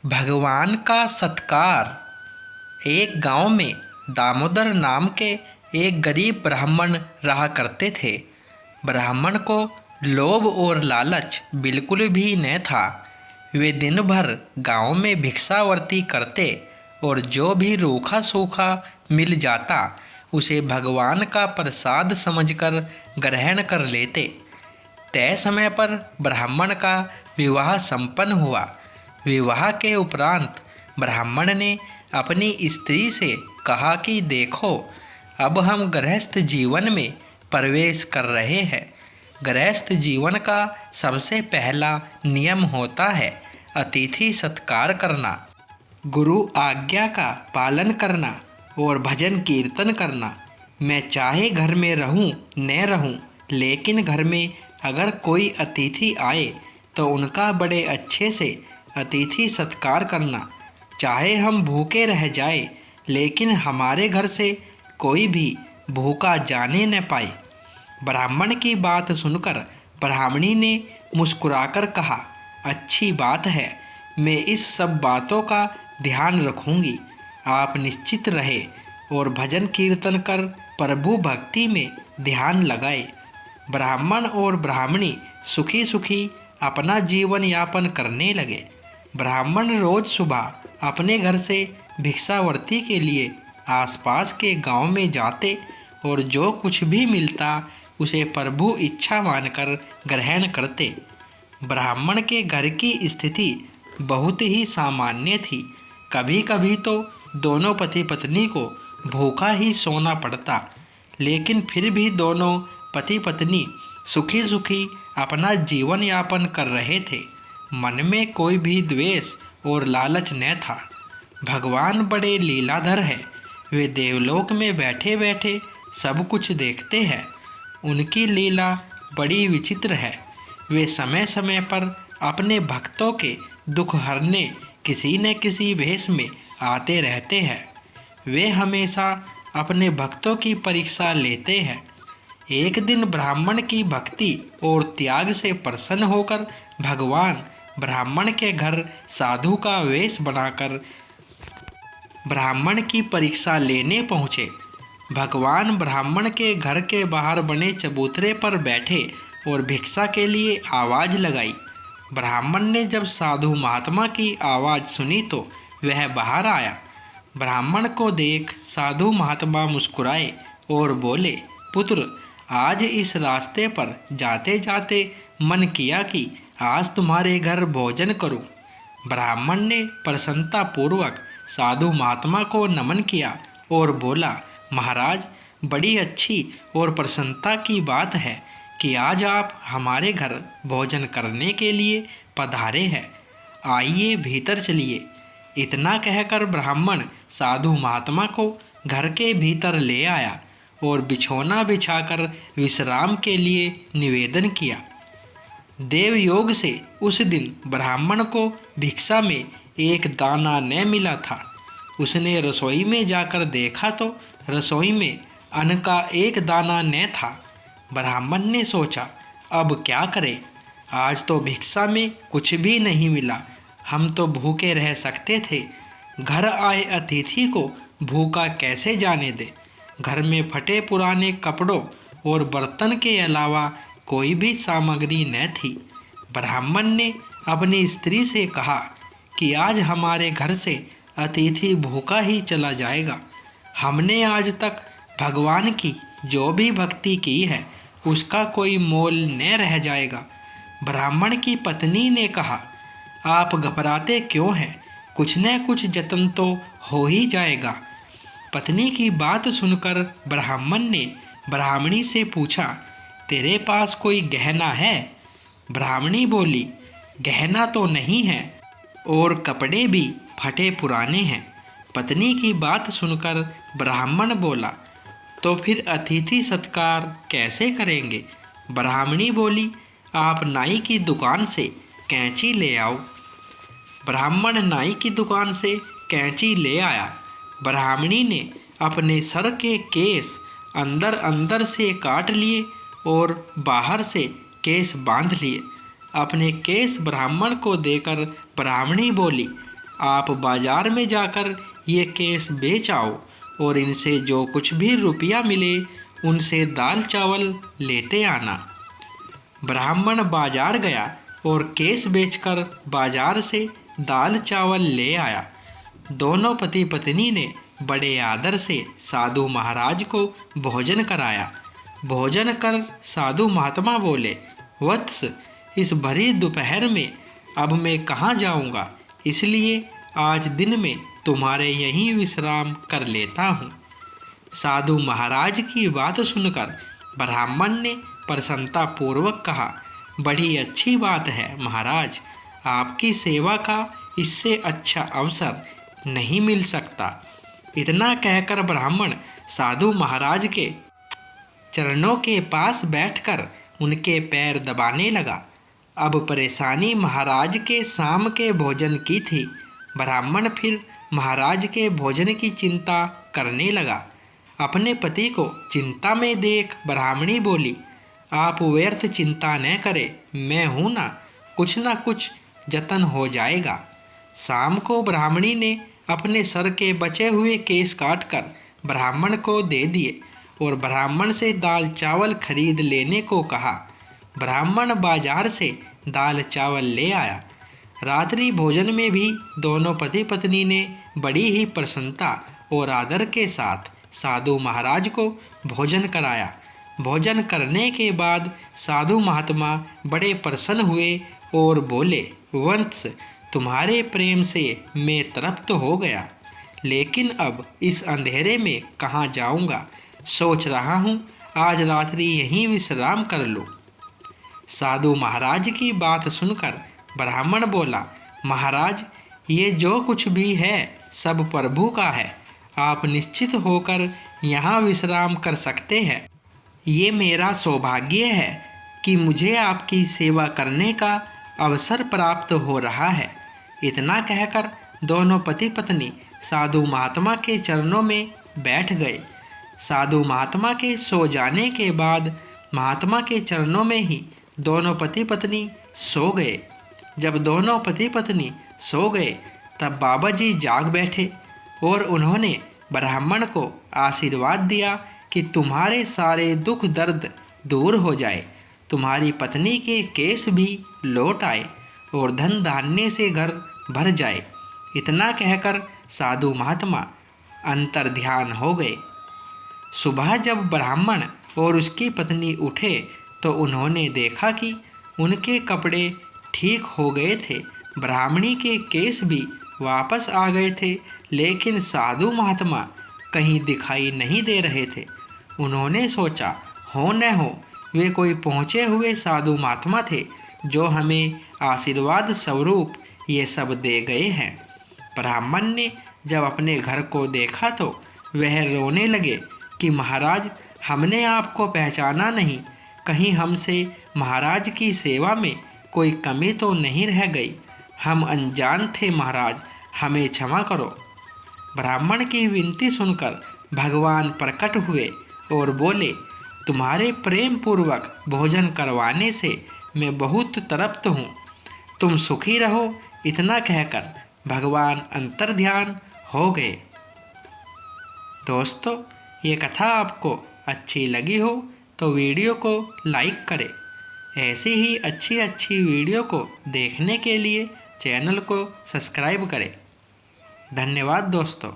भगवान का सत्कार। एक गांव में दामोदर नाम के एक गरीब ब्राह्मण रहा करते थे। ब्राह्मण को लोभ और लालच बिल्कुल भी न था। वे दिन भर गांव में भिक्षावर्ती करते और जो भी रूखा सूखा मिल जाता उसे भगवान का प्रसाद समझकर ग्रहण कर लेते। तय समय पर ब्राह्मण का विवाह संपन्न हुआ। विवाह के उपरांत ब्राह्मण ने अपनी स्त्री से कहा कि देखो, अब हम गृहस्थ जीवन में प्रवेश कर रहे हैं। गृहस्थ जीवन का सबसे पहला नियम होता है अतिथि सत्कार करना, गुरु आज्ञा का पालन करना और भजन कीर्तन करना। मैं चाहे घर में रहूं न रहूं, लेकिन घर में अगर कोई अतिथि आए तो उनका बड़े अच्छे से अतिथि सत्कार करना। चाहे हम भूखे रह जाए, लेकिन हमारे घर से कोई भी भूखा जाने न पाए। ब्राह्मण की बात सुनकर ब्राह्मणी ने मुस्कुराकर कहा, अच्छी बात है, मैं इस सब बातों का ध्यान रखूंगी। आप निश्चित रहे और भजन कीर्तन कर प्रभु भक्ति में ध्यान लगाए। ब्राह्मण और ब्राह्मणी सुखी सुखी अपना जीवन यापन करने लगे। ब्राह्मण रोज सुबह अपने घर से भिक्षावर्ती के लिए आसपास के गांव में जाते और जो कुछ भी मिलता उसे प्रभु इच्छा मानकर ग्रहण करते। ब्राह्मण के घर की स्थिति बहुत ही सामान्य थी। कभी कभी तो दोनों पति पत्नी को भूखा ही सोना पड़ता, लेकिन फिर भी दोनों पति पत्नी सुखी सुखी अपना जीवन यापन कर रहे थे। मन में कोई भी द्वेष और लालच न था। भगवान बड़े लीलाधर है। वे देवलोक में बैठे बैठे सब कुछ देखते हैं। उनकी लीला बड़ी विचित्र है। वे समय समय पर अपने भक्तों के दुख हरने किसी न किसी भेष में आते रहते हैं। वे हमेशा अपने भक्तों की परीक्षा लेते हैं। एक दिन ब्राह्मण की भक्ति और त्याग से प्रसन्न होकर भगवान ब्राह्मण के घर साधु का वेश बनाकर ब्राह्मण की परीक्षा लेने पहुँचे। भगवान ब्राह्मण के घर के बाहर बने चबूतरे पर बैठे और भिक्षा के लिए आवाज़ लगाई। ब्राह्मण ने जब साधु महात्मा की आवाज़ सुनी तो वह बाहर आया। ब्राह्मण को देख साधु महात्मा मुस्कुराए और बोले, पुत्र, आज इस रास्ते पर जाते जाते मन किया कि आज तुम्हारे घर भोजन करूं। ब्राह्मण ने प्रसन्नता पूर्वक साधु महात्मा को नमन किया और बोला, महाराज, बड़ी अच्छी और प्रसन्नता की बात है कि आज आप हमारे घर भोजन करने के लिए पधारे हैं। आइए भीतर चलिए। इतना कहकर ब्राह्मण साधु महात्मा को घर के भीतर ले आया और बिछौना बिछाकर विश्राम के लिए निवेदन किया। देवयोग से उस दिन ब्राह्मण को भिक्षा में एक दाना न मिला था। उसने रसोई में जाकर देखा तो रसोई में अन्न का एक दाना न था। ब्राह्मण ने सोचा, अब क्या करें, आज तो भिक्षा में कुछ भी नहीं मिला। हम तो भूखे रह सकते थे, घर आए अतिथि को भूखा कैसे जाने दे। घर में फटे पुराने कपड़ों और बर्तन के अलावा कोई भी सामग्री न थी। ब्राह्मण ने अपनी स्त्री से कहा कि आज हमारे घर से अतिथि भूखा ही चला जाएगा। हमने आज तक भगवान की जो भी भक्ति की है उसका कोई मोल न रह जाएगा। ब्राह्मण की पत्नी ने कहा, आप घबराते क्यों हैं, कुछ न कुछ जतन तो हो ही जाएगा। पत्नी की बात सुनकर ब्राह्मण ने ब्राह्मणी से पूछा, तेरे पास कोई गहना है? ब्राह्मणी बोली, गहना तो नहीं है और कपड़े भी फटे पुराने हैं। पत्नी की बात सुनकर ब्राह्मण बोला, तो फिर अतिथि सत्कार कैसे करेंगे? ब्राह्मणी बोली, आप नाई की दुकान से कैंची ले आओ। ब्राह्मण नाई की दुकान से कैंची ले आया। ब्राह्मणी ने अपने सर के केस अंदर अंदर से काट लिए और बाहर से केस बांध लिए। अपने केस ब्राह्मण को देकर ब्राह्मणी बोली, आप बाजार में जाकर ये केस बेच आओ और इनसे जो कुछ भी रुपया मिले उनसे दाल चावल लेते आना। ब्राह्मण बाजार गया और केस बेचकर बाजार से दाल चावल ले आया। दोनों पति पत्नी ने बड़े आदर से साधु महाराज को भोजन कराया। भोजन कर साधु महात्मा बोले, वत्स, इस भरी दोपहर में अब मैं कहाँ जाऊँगा, इसलिए आज दिन में तुम्हारे यहीं विश्राम कर लेता हूँ। साधु महाराज की बात सुनकर ब्राह्मण ने प्रसन्नता पूर्वक कहा, बड़ी अच्छी बात है महाराज, आपकी सेवा का इससे अच्छा अवसर नहीं मिल सकता। इतना कहकर ब्राह्मण साधु महाराज के चरणों के पास बैठकर उनके पैर दबाने लगा। अब परेशानी महाराज के शाम के भोजन की थी। ब्राह्मण फिर महाराज के भोजन की चिंता करने लगा। अपने पति को चिंता में देख ब्राह्मणी बोली, आप व्यर्थ चिंता न करें, मैं हूँ ना कुछ जतन हो जाएगा। शाम को ब्राह्मणी ने अपने सर के बचे हुए केस काटकर ब्राह्मण को दे दिए और ब्राह्मण से दाल चावल खरीद लेने को कहा। ब्राह्मण बाजार से दाल चावल ले आया। रात्रि भोजन में भी दोनों पति पत्नी ने बड़ी ही प्रसन्नता और आदर के साथ साधु महाराज को भोजन कराया। भोजन करने के बाद साधु महात्मा बड़े प्रसन्न हुए और बोले, वंश, तुम्हारे प्रेम से मैं तृप्त हो गया, लेकिन अब इस अंधेरे में कहाँ जाऊँगा, सोच रहा हूँ आज रात्रि यहीं विश्राम कर लूँ। साधु महाराज की बात सुनकर ब्राह्मण बोला, महाराज, ये जो कुछ भी है सब प्रभु का है, आप निश्चित होकर यहाँ विश्राम कर सकते हैं। ये मेरा सौभाग्य है कि मुझे आपकी सेवा करने का अवसर प्राप्त हो रहा है। इतना कहकर दोनों पति पत्नी साधु महात्मा के चरणों में बैठ गए। साधु महात्मा के सो जाने के बाद महात्मा के चरणों में ही दोनों पति पत्नी सो गए। जब दोनों पति पत्नी सो गए तब बाबा जी जाग बैठे और उन्होंने ब्राह्मण को आशीर्वाद दिया कि तुम्हारे सारे दुख दर्द दूर हो जाए, तुम्हारी पत्नी के केस भी लौट आए और धन धान्य से घर भर जाए। इतना कहकर साधु महात्मा अंतर ध्यान हो गए। सुबह जब ब्राह्मण और उसकी पत्नी उठे तो उन्होंने देखा कि उनके कपड़े ठीक हो गए थे, ब्राह्मणी के केस भी वापस आ गए थे, लेकिन साधु महात्मा कहीं दिखाई नहीं दे रहे थे। उन्होंने सोचा, हो न हो वे कोई पहुँचे हुए साधु महात्मा थे जो हमें आशीर्वाद स्वरूप ये सब दे गए हैं। ब्राह्मण ने जब अपने घर को देखा तो वह रोने लगे कि महाराज, हमने आपको पहचाना नहीं, कहीं हमसे महाराज की सेवा में कोई कमी तो नहीं रह गई, हम अनजान थे महाराज, हमें क्षमा करो। ब्राह्मण की विनती सुनकर भगवान प्रकट हुए और बोले, तुम्हारे प्रेम पूर्वक भोजन करवाने से मैं बहुत तृप्त हूँ, तुम सुखी रहो। इतना कहकर भगवान अंतर्ध्यान हो गए। दोस्तों, ये कथा आपको अच्छी लगी हो तो वीडियो को लाइक करें। ऐसी ही अच्छी अच्छी वीडियो को देखने के लिए चैनल को सब्सक्राइब करें। धन्यवाद दोस्तों।